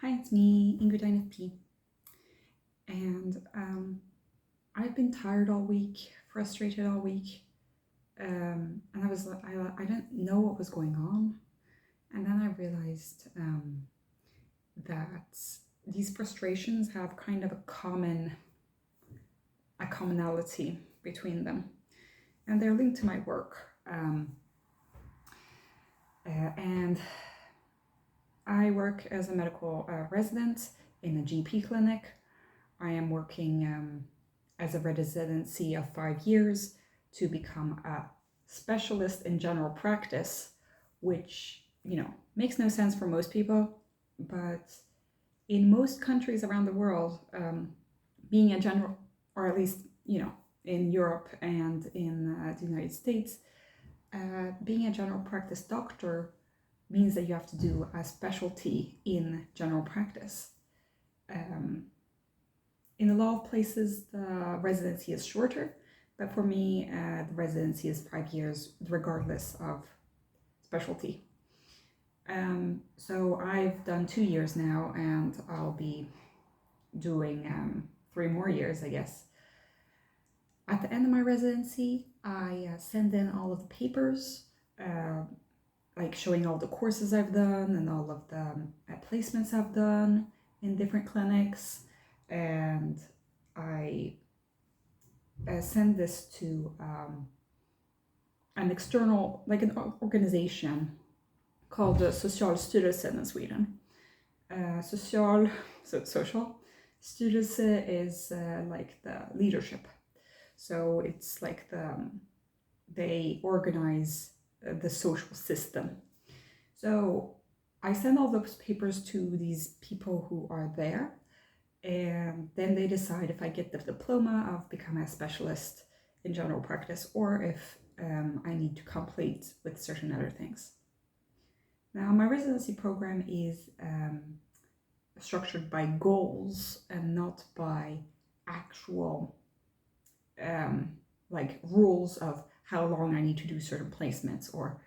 Hi, it's me, Ingrid P. And I've been tired all week, frustrated all week, and I didn't know what was going on. And then I realized that these frustrations have kind of a commonality between them, and they're linked to my work. And I work as a medical resident in a GP clinic. I am working as a residency of 5 years to become a specialist in general practice, which, makes no sense for most people. But in most countries around the world, being a general, or at least, in Europe and in the United States, being a general practice doctor means that you have to do a specialty in general practice. In a lot of places, the residency is shorter, but for me, the residency is 5 years, regardless of specialty. So I've done 2 years now, and I'll be doing 3 more years, I guess. At the end of my residency, I send in all of the papers, like showing all the courses I've done and all of the placements I've done in different clinics. And I send this to an external, like an organization called Socialstyrelsen in Sweden. Social Styrelse is like the leadership. So it's like they organize the social system. So I send all those papers to these people who are there, and then they decide if I get the diploma of becoming a specialist in general practice or if I need to complete with certain other things. Now, my residency program is structured by goals and not by actual like rules of how long I need to do certain placements or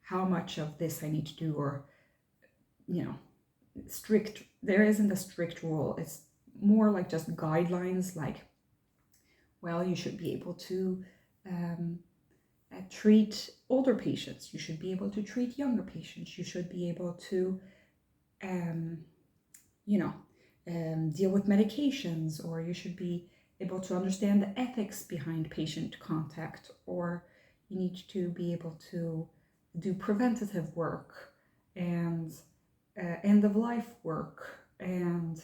how much of this I need to do, or strict. There isn't a strict rule. It's more like just guidelines, like, well, you should be able to treat older patients, you should be able to treat younger patients, you should be able to deal with medications, or you should be able to understand the ethics behind patient contact, or you need to be able to do preventative work and end of life work, and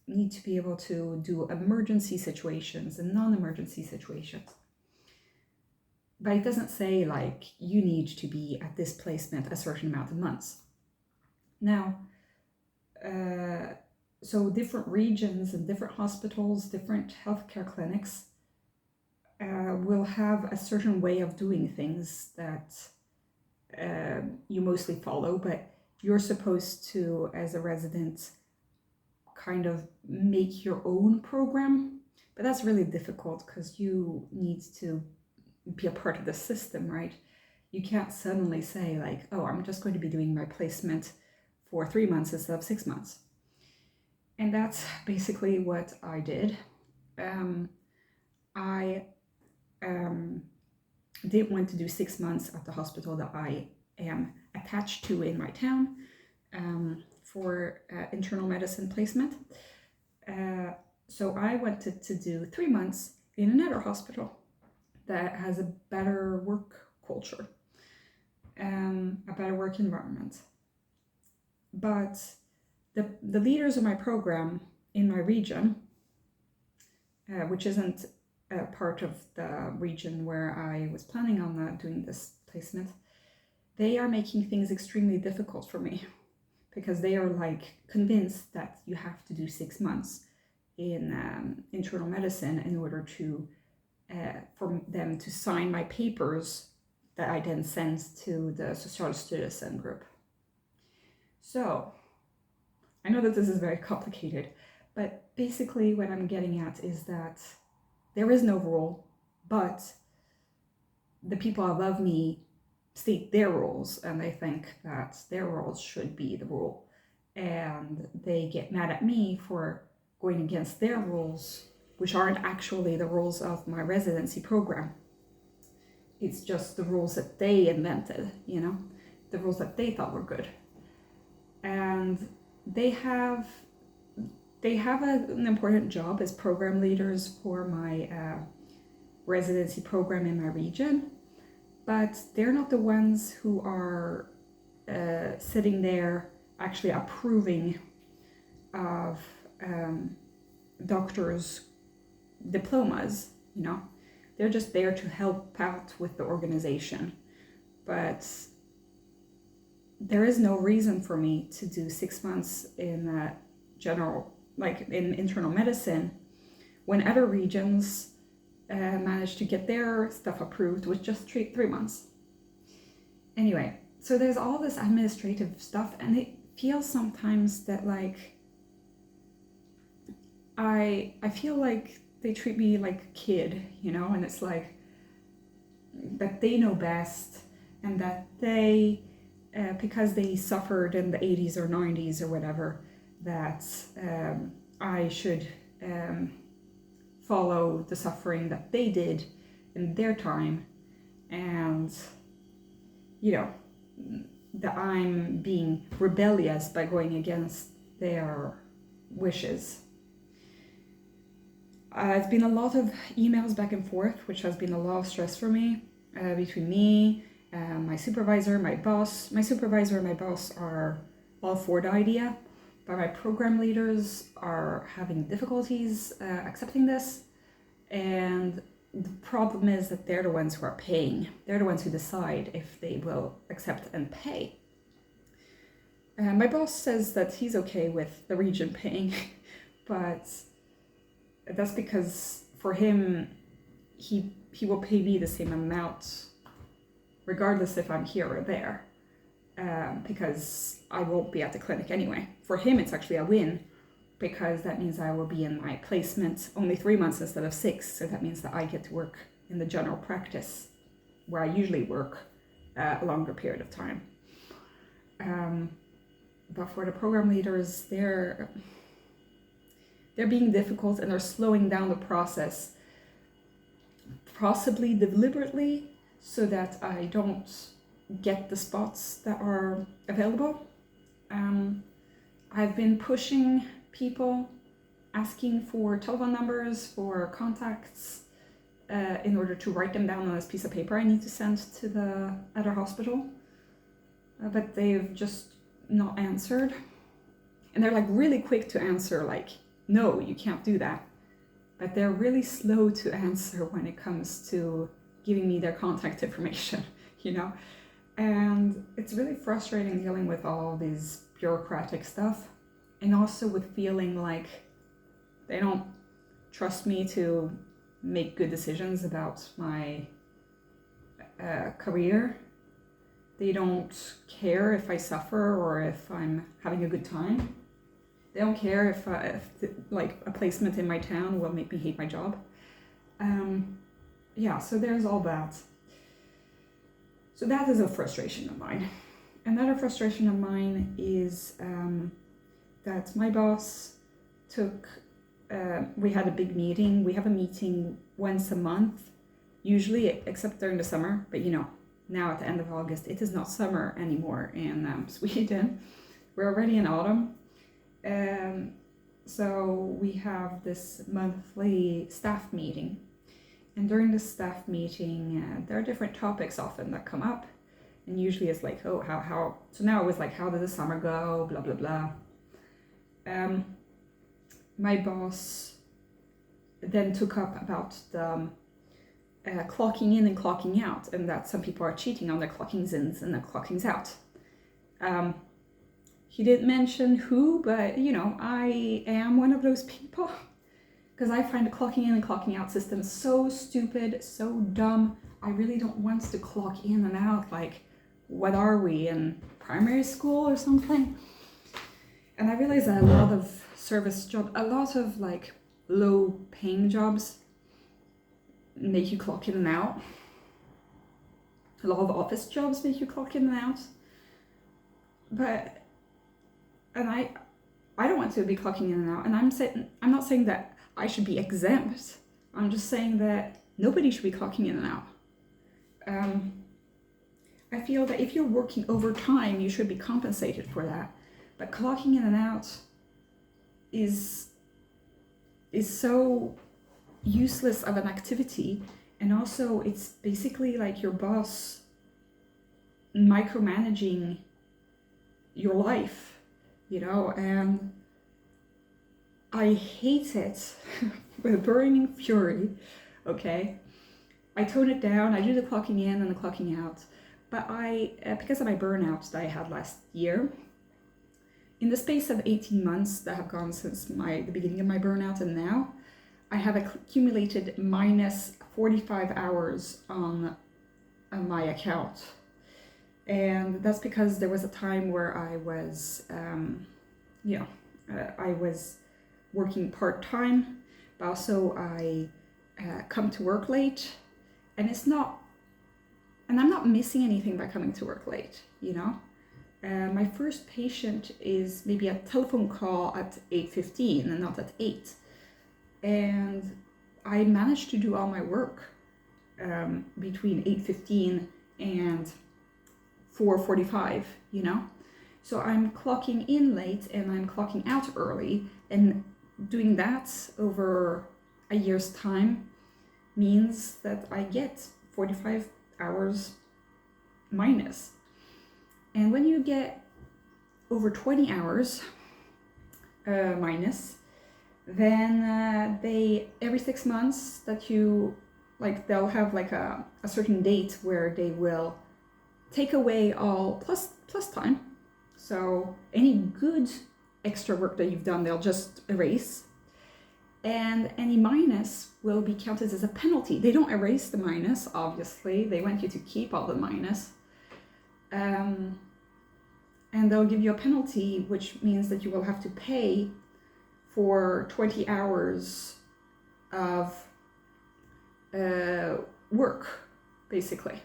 need to be able to do emergency situations and non-emergency situations. But it doesn't say like you need to be at this placement a certain amount of months. Now, so different regions and different hospitals, different healthcare clinics will have a certain way of doing things that you mostly follow, but you're supposed to, as a resident, kind of make your own program. But that's really difficult because you need to be a part of the system, right? You can't suddenly say like, oh, I'm just going to be doing my placement for 3 months instead of 6 months. And that's basically what I did. I did want to do 6 months at the hospital that I am attached to in my town for internal medicine placement. So I wanted to do 3 months in another hospital that has a better work culture, a better work environment. But the leaders of my program in my region, which isn't a part of the region where I was planning on doing this placement, they are making things extremely difficult for me because they are like convinced that you have to do 6 months in internal medicine in order to for them to sign my papers that I then send to the Socialstyrelsen group. So I know that this is very complicated, but basically what I'm getting at is that there is no rule, but the people above me state their rules, and they think that their rules should be the rule. and they get mad at me for going against their rules, which aren't actually the rules of my residency program. It's just the rules that they invented, the rules that they thought were good. And they have an important job as program leaders for my residency program in my region, but they're not the ones who are sitting there actually approving of doctors' diplomas, They're just there to help out with the organization. But there is no reason for me to do 6 months in in internal medicine when other regions manage to get their stuff approved with just 3 months. Anyway, so there's all this administrative stuff, and it feels sometimes that I feel like they treat me like a kid, and it's like that they know best, and that they, because they suffered in the 80s or 90s or whatever, that I should follow the suffering that they did in their time, and, that I'm being rebellious by going against their wishes. It's been a lot of emails back and forth, which has been a lot of stress for me, between me, my supervisor, my boss. My supervisor and my boss are all for the idea, but my program leaders are having difficulties accepting this. And the problem is that they're the ones who are paying. They're the ones who decide if they will accept and pay. My boss says that he's okay with the region paying, but that's because for him, he will pay me the same amount regardless if I'm here or there, because I won't be at the clinic anyway. For him, it's actually a win, because that means I will be in my placement only 3 months instead of 6, so that means that I get to work in the general practice where I usually work a longer period of time. But for the program leaders, they're being difficult, and they're slowing down the process, possibly deliberately, so that I don't get the spots that are available. I've been pushing people, asking for telephone numbers, for contacts, in order to write them down on this piece of paper I need to send to the other hospital. But they've just not answered. And they're really quick to answer, no, you can't do that. But they're really slow to answer when it comes to giving me their contact information, And it's really frustrating dealing with all these bureaucratic stuff, and also with feeling like they don't trust me to make good decisions about my career. They don't care if I suffer or if I'm having a good time. They don't care if a placement in my town will make me hate my job. So there's all that. So that is a frustration of mine. Another frustration of mine is that my boss we had a big meeting. We have a meeting once a month, usually, except during the summer. But now at the end of August, it is not summer anymore in Sweden. We're already in autumn. So we have this monthly staff meeting. And during the staff meeting, there are different topics often that come up. And usually it's how so now it was how did the summer go, blah, blah, blah. My boss then took up about the clocking in and clocking out, and that some people are cheating on their clockings ins and their clockings out. He didn't mention who, but I am one of those people, because I find the clocking in and clocking out system so stupid, so dumb. I really don't want to clock in and out. What are we, in primary school or something? And I realize that a lot of service jobs, a lot of low paying jobs make you clock in and out. A lot of office jobs make you clock in and out. But and I don't want to be clocking in and out. And I'm not saying that I should be exempt. I'm just saying that nobody should be clocking in and out. I feel that if you're working overtime, you should be compensated for that. But clocking in and out is so useless of an activity, and also it's basically like your boss micromanaging your life, and I hate it with burning fury. Okay, I tone it down, I do the clocking in and the clocking out, but because of my burnout that I had last year, in the space of 18 months that have gone since the beginning of my burnout and now, I have accumulated minus 45 hours on my account. And that's because there was a time where I was, I was working part-time, but also I come to work late, and I'm not missing anything by coming to work late, My first patient is maybe a telephone call at 8:15 and not at 8. And I managed to do all my work between 8:15 and 4:45, So I'm clocking in late and I'm clocking out early, and doing that over a year's time means that I get 45 hours minus. And when you get over 20 hours minus, then they, every 6 months that you, they'll have a certain date where they will take away all plus time. So any good extra work that you've done, they'll just erase. And any minus will be counted as a penalty. They don't erase the minus, obviously. They want you to keep all the minus. And they'll give you a penalty, which means that you will have to pay for 20 hours of work, basically.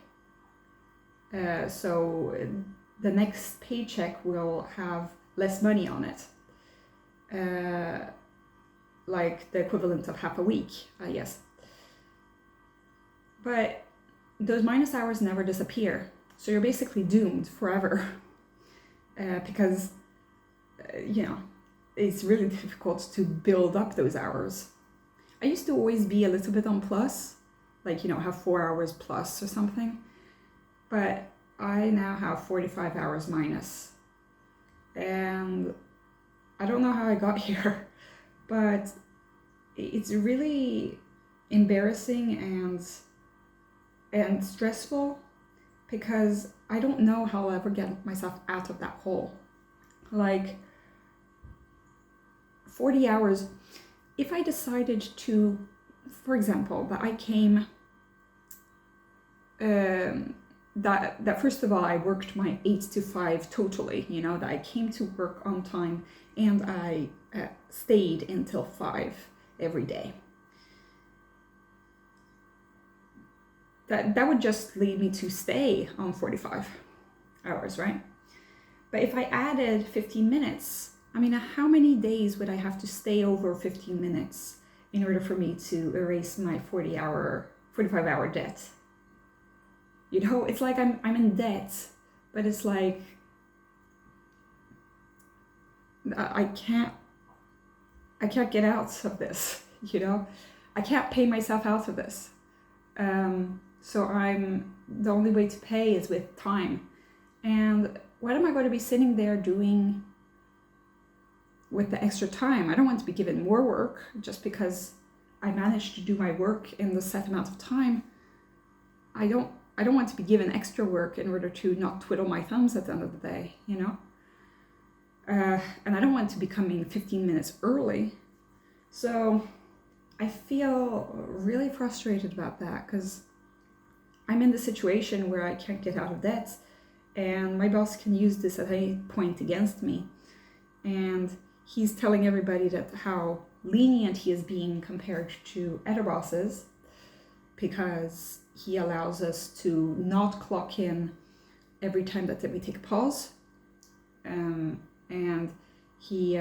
So the next paycheck will have less money on it. Like the equivalent of half a week, I guess. But those minus hours never disappear. So you're basically doomed forever. Because, it's really difficult to build up those hours. I used to always be a little bit on plus, have 4 hours plus or something. But I now have 45 hours minus. And I don't know how I got here, but it's really embarrassing and stressful, because I don't know how I'll ever get myself out of that hole. 40 hours, if I decided to, for example, that I came, that first of all, I worked my 8 to 5 totally, that I came to work on time and I stayed until 5 every day. That would just lead me to stay on 45 hours, right? But if I added 15 minutes, how many days would I have to stay over 15 minutes in order for me to erase my 45-hour debt? It's like I'm in debt, but it's like I can't get out of this, I can't pay myself out of this. So the only way to pay is with time. And what am I going to be sitting there doing with the extra time? I don't want to be given more work just because I managed to do my work in the set amount of time. I don't want to be given extra work in order to not twiddle my thumbs at the end of the day, and I don't want to be coming 15 minutes early. So I feel really frustrated about that, because I'm in the situation where I can't get out of debt, and my boss can use this at any point against me. And he's telling everybody that how lenient he is being compared to other bosses, because he allows us to not clock in every time that we take a pause. And he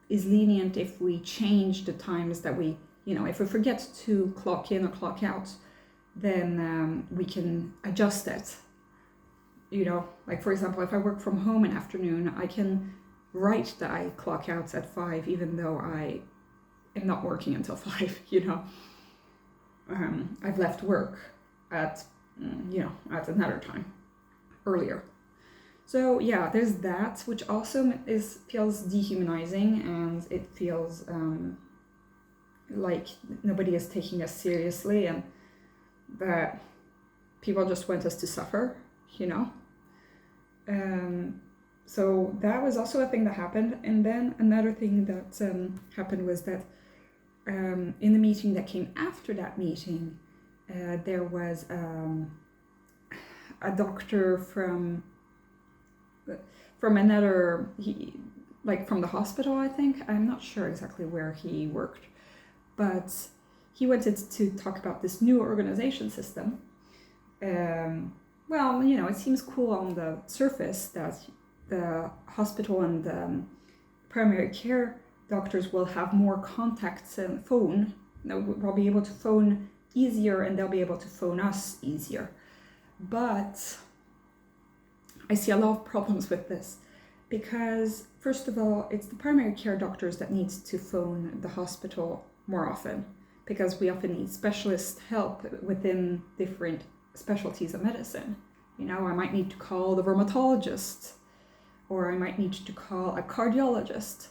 is lenient if we change the times that we, if we forget to clock in or clock out, then we can adjust it. Like for example, if I work from home in afternoon, I can write that I clock out at 5, even though I am not working until 5. I've left work at another time earlier. So yeah, there's that, which also feels dehumanizing, and it feels like nobody is taking us seriously, and that people just want us to suffer, So that was also a thing that happened. And then another thing that happened was that in the meeting that came after that meeting, there was a doctor from another, from the hospital, I think. I'm not sure exactly where he worked, but he wanted to talk about this new organization system. Well, it seems cool on the surface that the hospital and the primary care doctors will have more contacts and phone. We'll be able to phone easier, and they'll be able to phone us easier. But I see a lot of problems with this, because first of all, it's the primary care doctors that needs to phone the hospital more often, because we often need specialist help within different specialties of medicine. I might need to call the rheumatologist, or I might need to call a cardiologist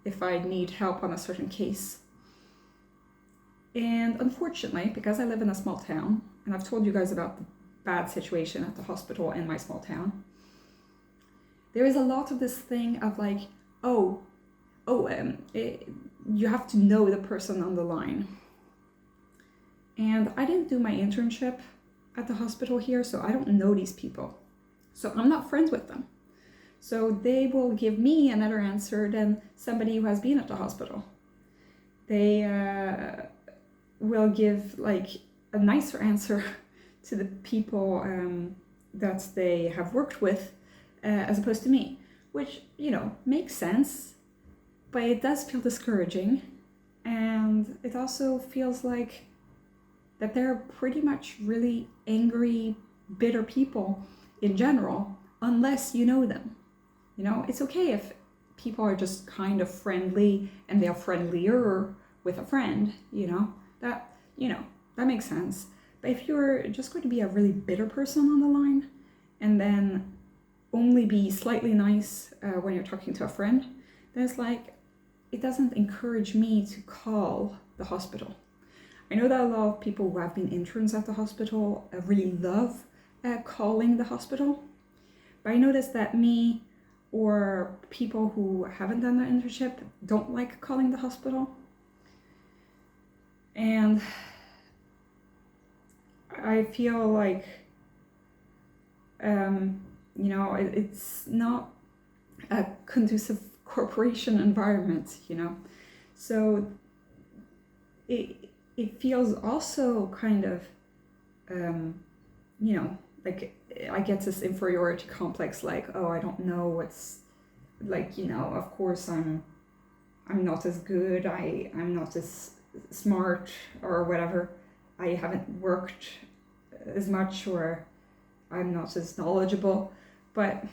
if I need help on a certain case. And unfortunately, because I live in a small town, and I've told you guys about the bad situation at the hospital in my small town, there is a lot of this thing of like, you have to know the person on the line. And I didn't do my internship at the hospital here, so I don't know these people. So I'm not friends with them. So they will give me another answer than somebody who has been at the hospital. They will give like a nicer answer to the people that they have worked with as opposed to me, which, makes sense, but it does feel discouraging. And it also feels like that they're pretty much really angry, bitter people in general, unless you know them. It's okay if people are just kind of friendly and they're friendlier with a friend, that makes sense. But if you're just going to be a really bitter person on the line and then only be slightly nice when you're talking to a friend, then it's like, it doesn't encourage me to call the hospital. I know that a lot of people who have been interns at the hospital really love calling the hospital, but I noticed that me or people who haven't done their internship don't like calling the hospital. And I feel like, it's not a conducive corporation environment, So it feels also kind of, like I get this inferiority complex, like, I don't know what's, like, of course I'm not as good, I'm not as smart or whatever, I haven't worked as much, or I'm not as knowledgeable, but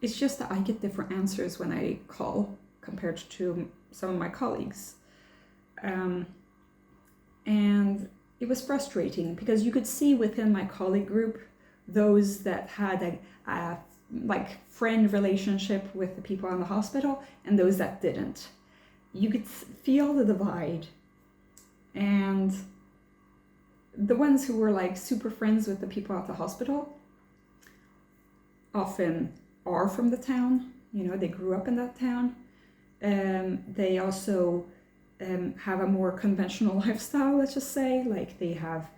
it's just that I get different answers when I call compared to some of my colleagues. And it was frustrating because you could see within my colleague group those that had a friend relationship with the people in the hospital and those that didn't. You could feel the divide. And the ones who were like super friends with the people at the hospital often are from the town, they grew up in that town. They also have a more conventional lifestyle, let's just say, like they have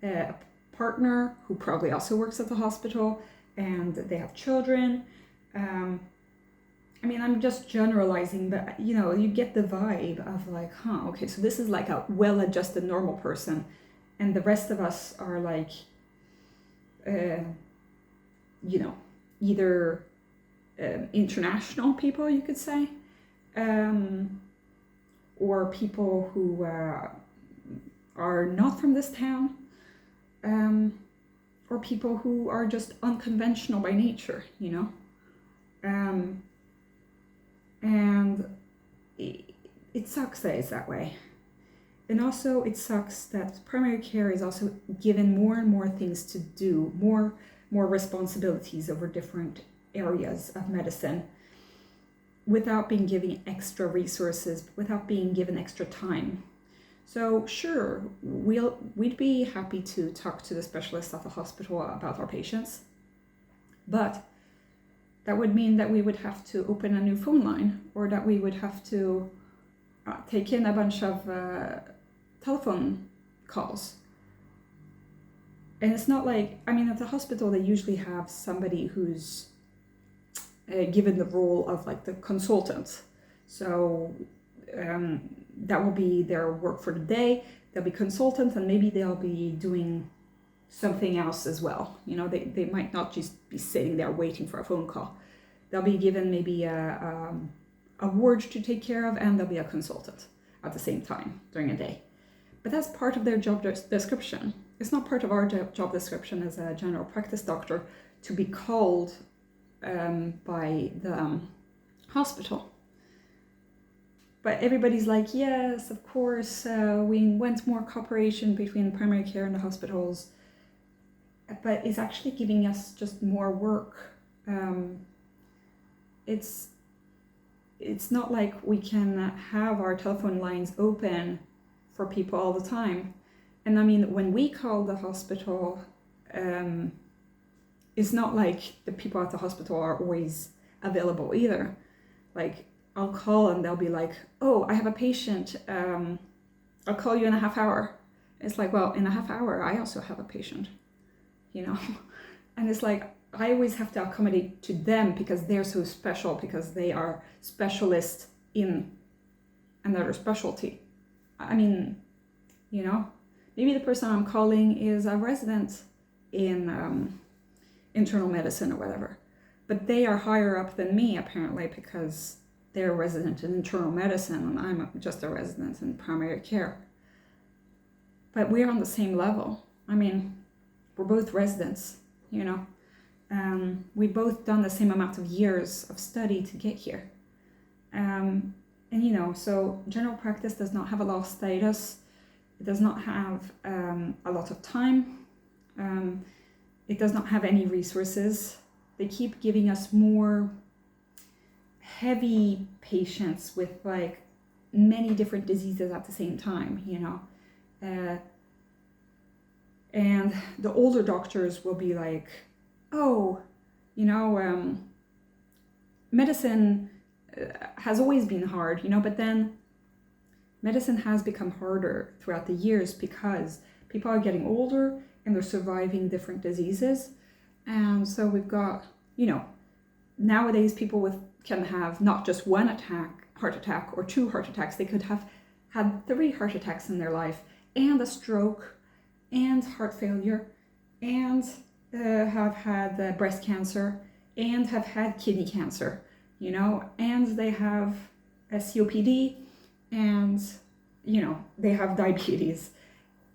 a partner who probably also works at the hospital, and they have children. I'm just generalizing, but you get the vibe of like, okay, so this is like a well-adjusted normal person, and the rest of us are like, either international people, you could say, or people who are not from this town, or people who are just unconventional by nature, you know. And it sucks that it's that way. And also it sucks that primary care is also given more and more things to do, more responsibilities over different areas of medicine, without being given extra resources, without being given extra time. So sure, we'd be happy to talk to the specialists at the hospital about our patients, but that would mean that we would have to open a new phone line, or that we would have to take in a bunch of telephone calls. And it's not like, I mean, at the hospital they usually have somebody who's given the role of like the consultant. So that will be their work for the day. They'll be consultant, and maybe they'll be doing something else as well. You know, they might not just be sitting there waiting for a phone call. They'll be given maybe a ward to take care of, and they'll be a consultant at the same time during a day. But that's part of their job description. It's not part of our job description as a general practice doctor to be called by the hospital. But everybody's like, yes, of course, we want more cooperation between primary care and the hospitals. But it's actually giving us just more work. It's not like we can have our telephone lines open for people all the time. And I mean, when we call the hospital, it's not like the people at the hospital are always available either. Like, I'll call and they'll be like, oh, I have a patient, I'll call you in a half hour. It's like, well, in a half hour, I also have a patient, you know? And it's like, I always have to accommodate to them because they're so special, because they are specialists in another specialty. I mean, you know, maybe the person I'm calling is a resident in internal medicine or whatever, but they are higher up than me apparently, because they're a resident in internal medicine and I'm just a resident in primary care. But we're on the same level. I mean, we're both residents, you know. We've both done the same amount of years of study to get here. And you know, so general practice does not have a lot of status. It does not have a lot of time. It does not have any resources. They keep giving us more heavy patients with like many different diseases at the same time, you know. And the older doctors will be like, oh, you know, medicine has always been hard, you know, but then medicine has become harder throughout the years because people are getting older and they're surviving different diseases. And so we've got, you know, nowadays people can have not just one heart attack or 2 heart attacks. They could have had 3 heart attacks in their life, and a stroke, and heart failure, and have had breast cancer, and have had kidney cancer, you know, and they have a COPD, and, you know, they have diabetes.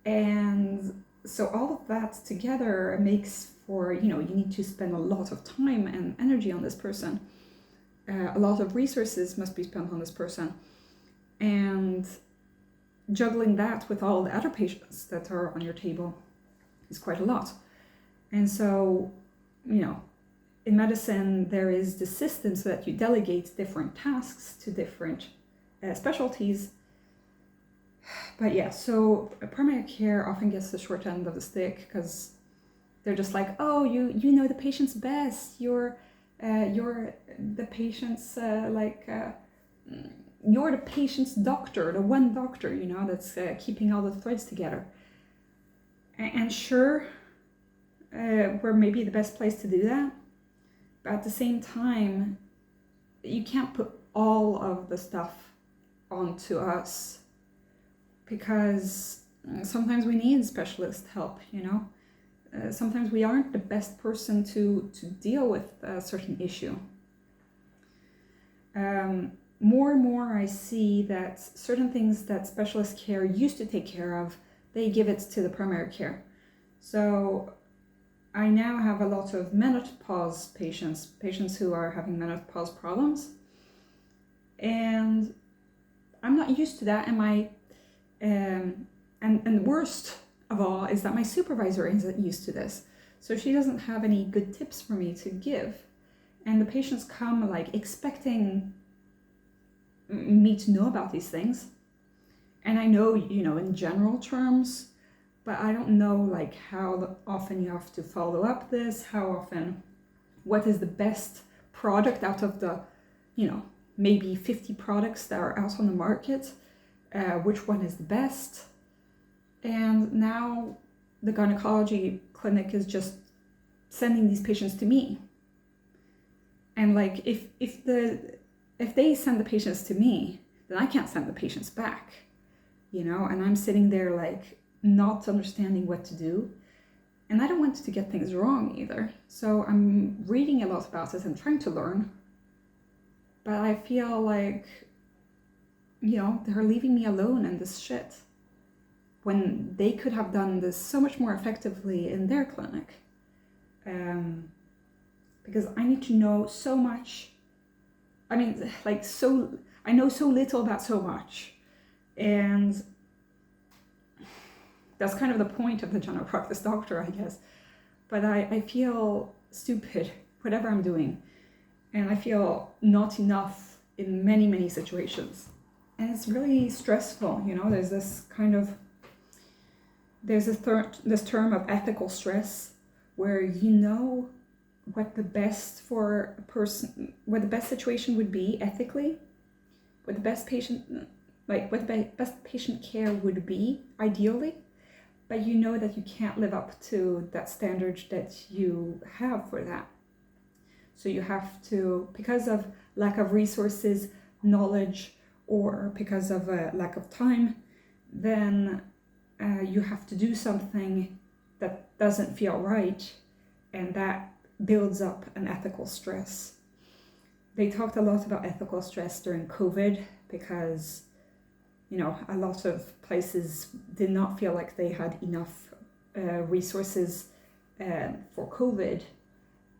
And so all of that together makes for, you know, you need to spend a lot of time and energy on this person. A lot of resources must be spent on this person. And juggling that with all the other patients that are on your table is quite a lot. And so, you know, in medicine, there is the system so that you delegate different tasks to different specialties. But yeah, so primary care often gets the short end of the stick because they're just like, oh, you know the patient's best. You're the patient's you're the patient's doctor, the one doctor, you know, that's keeping all the threads together. And sure, we're maybe the best place to do that. But at the same time, you can't put all of the stuff onto us, because sometimes we need specialist help, you know. Sometimes we aren't the best person to deal with a certain issue. more and more I see that certain things that specialist care used to take care of, they give it to the primary care. So I now have a lot of menopause patients who are having menopause problems. And I'm not used to that. And the worst of all is that my supervisor isn't used to this. So she doesn't have any good tips for me to give. And the patients come like expecting me to know about these things. And I know, in general terms, but I don't know like how often you have to follow up this, how often, what is the best product out of the, maybe 50 products that are out on the market, which one is the best. And now the gynecology clinic is just sending these patients to me. And like if they send the patients to me, then I can't send the patients back, and I'm sitting there like not understanding what to do. And I don't want to get things wrong either. So I'm reading a lot about it and trying to learn. But I feel like, they're leaving me alone in this shit when they could have done this so much more effectively in their clinic. Because I need to know so much. I mean, I know so little about so much. And that's kind of the point of the general practice doctor, I guess. But I feel stupid, whatever I'm doing. And I feel not enough in many, many situations. And it's really stressful, there's this kind of, there's this term of ethical stress where what the best for a person, what the best situation would be ethically, what the best patient, what the best patient care would be ideally, but that you can't live up to that standard that you have for that. So you have to, because of lack of resources, knowledge, or because of a lack of time, then you have to do something that doesn't feel right, and that builds up an ethical stress. They talked a lot about ethical stress during COVID because, a lot of places did not feel like they had enough resources for COVID,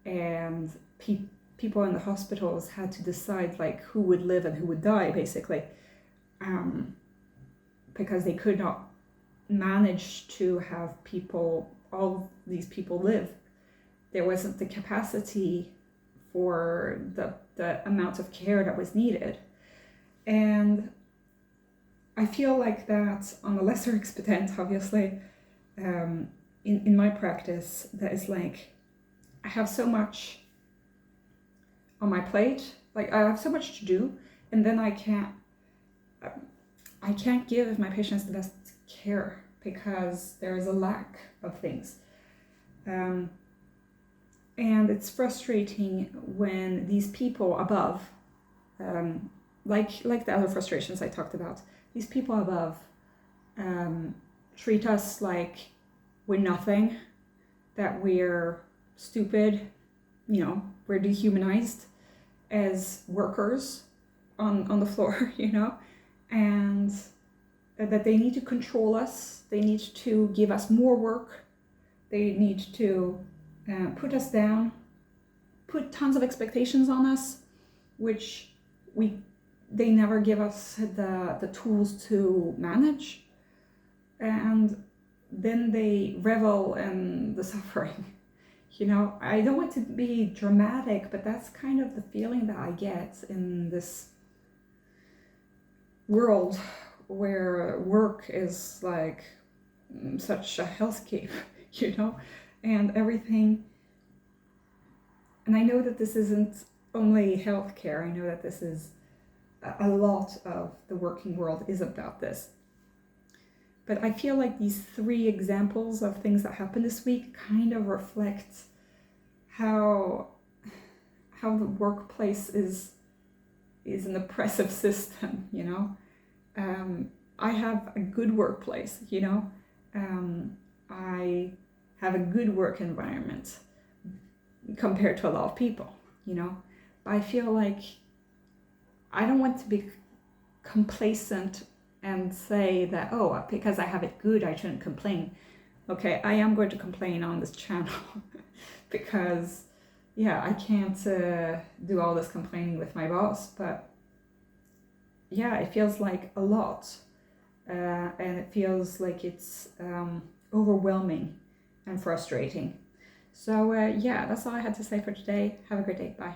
and people in the hospitals had to decide like who would live and who would die, basically, because they could not manage to have all these people live. There wasn't the capacity for the amount of care that was needed. And I feel like that on a lesser extent, obviously, in my practice, that is like, I have so much on my plate, like I have so much to do, and then I can't give my patients the best care because there is a lack of things. And it's frustrating when these people above, like the other frustrations I talked about, these people above treat us like we're nothing, that we're stupid, we're dehumanized as workers on the floor, and that they need to control us, they need to give us more work, they need to put us down, put tons of expectations on us, which they never give us the tools to manage, and then they revel in the suffering. I don't want to be dramatic, but that's kind of the feeling that I get in this world where work is like such a hellscape, and everything. And I know that this isn't only healthcare. I know that this is a lot of the working world is about this. But I feel like these 3 examples of things that happened this week kind of reflect how the workplace is an oppressive system, I have a good workplace, I have a good work environment compared to a lot of people, but I feel like I don't want to be complacent and say that, oh, because I have it good, I shouldn't complain. Okay, I am going to complain on this channel because, yeah, I can't do all this complaining with my boss, but yeah, it feels like a lot. And it feels like it's overwhelming and frustrating. So, yeah, that's all I had to say for today. Have a great day. Bye.